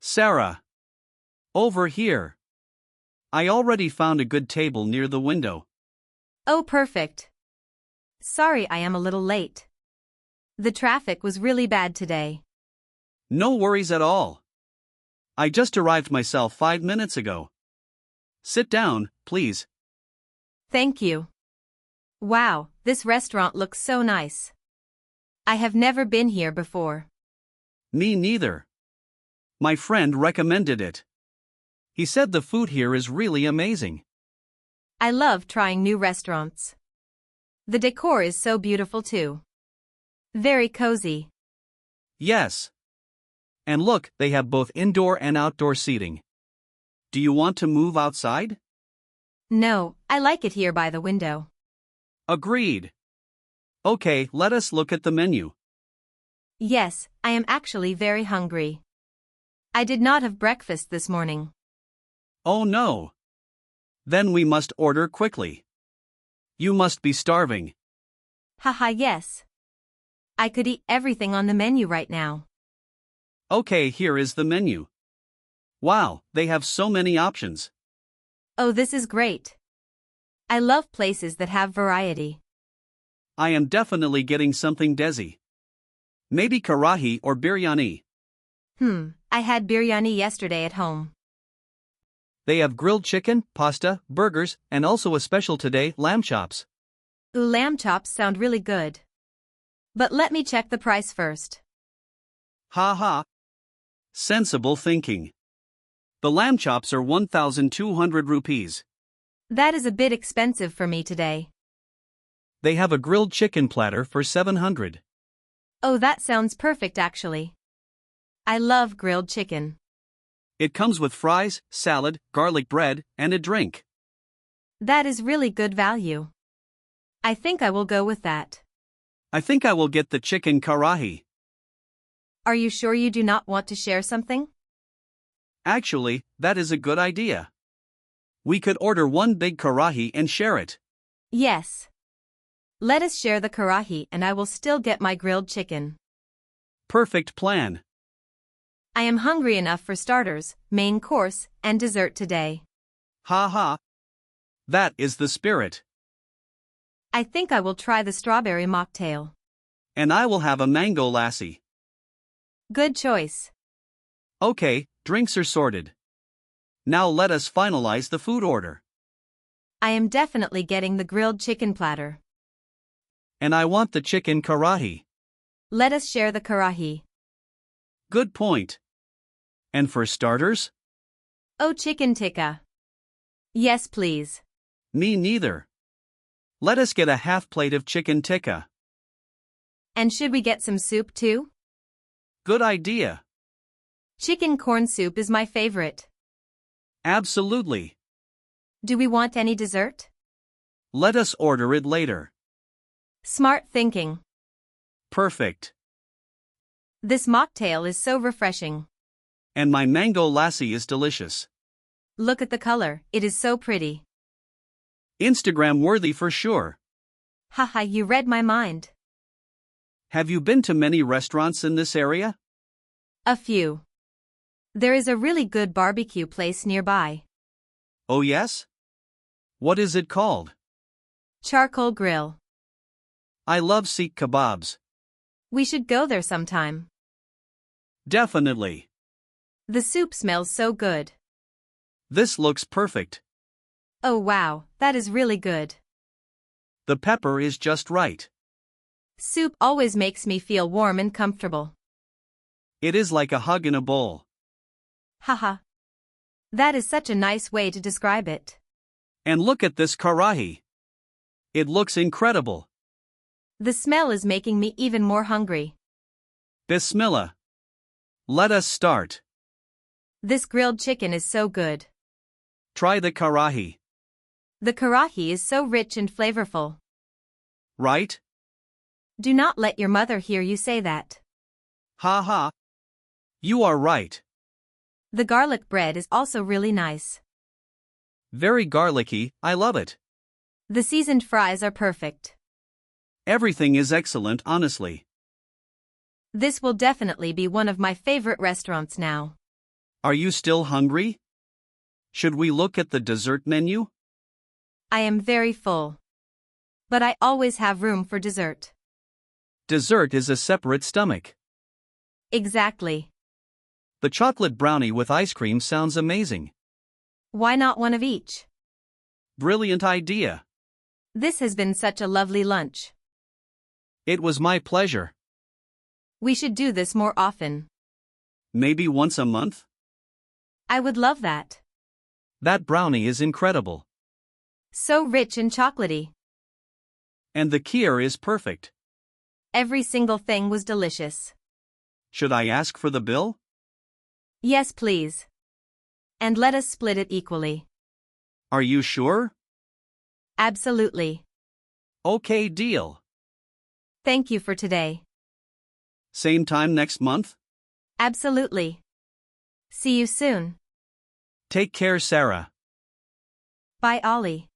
Sarah. Over here. I already found a good table near the window. Oh, perfect. Sorry I am a little late. The traffic was really bad today. No worries at all. I just arrived myself 5 minutes ago. Sit down, please. Thank you. Wow, this restaurant looks so nice. I have never been here before. Me neither. My friend recommended it. He said the food here is really amazing. I love trying new restaurants. The decor is so beautiful too. Very cozy. Yes. And look, they have both indoor and outdoor seating. Do you want to move outside? No, I like it here by the window. Agreed. Okay, let us look at the menu. Yes, I am actually very hungry. I did not have breakfast this morning. Oh no. Then we must order quickly. You must be starving. Haha, yes. I could eat everything on the menu right now. Okay, here is the menu. Wow, they have so many options. Oh, this is great. I love places that have variety. I am definitely getting something desi. Maybe karahi or biryani. I had biryani yesterday at home. They have grilled chicken, pasta, burgers, and also a special today, lamb chops. Ooh, lamb chops sound really good. But let me check the price first. Ha ha. Sensible thinking. The lamb chops are 1,200 rupees. That is a bit expensive for me today. They have a grilled chicken platter for 700. Oh, that sounds perfect actually. I love grilled chicken. It comes with fries, salad, garlic bread, and a drink. That is really good value. I think I will go with that. I think I will get the chicken karahi. Are you sure you do not want to share something? Actually, that is a good idea. We could order one big karahi and share it. Yes. Let us share the karahi and I will still get my grilled chicken. Perfect plan. I am hungry enough for starters, main course, and dessert today. Ha ha. That is the spirit. I think I will try the strawberry mocktail. And I will have a mango lassi. Good choice. Okay, drinks are sorted. Now let us finalize the food order. I am definitely getting the grilled chicken platter. And I want the chicken karahi. Let us share the karahi. Good point. And for starters? Oh, chicken tikka. Yes, please. Me neither. Let us get a half plate of chicken tikka. And should we get some soup too? Good idea. Chicken corn soup is my favorite. Absolutely. Do we want any dessert? Let us order it later. Smart thinking. Perfect. This mocktail is so refreshing. And my mango lassi is delicious. Look at the color, it is so pretty. Instagram worthy for sure. Haha, you read my mind. Have you been to many restaurants in this area? A few. There is a really good barbecue place nearby. Oh yes? What is it called? Charcoal Grill. I love Sikh kebabs. We should go there sometime. Definitely. The soup smells so good. This looks perfect. Oh wow, that is really good. The pepper is just right. Soup always makes me feel warm and comfortable. It is like a hug in a bowl. Haha. That is such a nice way to describe it. And look at this karahi. It looks incredible. The smell is making me even more hungry. Bismillah. Let us start. This grilled chicken is so good. Try the karahi. The karahi is so rich and flavorful. Right? Do not let your mother hear you say that. Ha ha. You are right. The garlic bread is also really nice. Very garlicky, I love it. The seasoned fries are perfect. Everything is excellent, honestly. This will definitely be one of my favorite restaurants now. Are you still hungry? Should we look at the dessert menu? I am very full. But I always have room for dessert. Dessert is a separate stomach. Exactly. The chocolate brownie with ice cream sounds amazing. Why not one of each? Brilliant idea. This has been such a lovely lunch. It was my pleasure. We should do this more often. Maybe once a month? I would love that. That brownie is incredible. So rich and chocolatey. And the kheer is perfect. Every single thing was delicious. Should I ask for the bill? Yes, please. And let us split it equally. Are you sure? Absolutely. Okay, deal. Thank you for today. Same time next month? Absolutely. See you soon. Take care, Sarah. Bye, Ollie.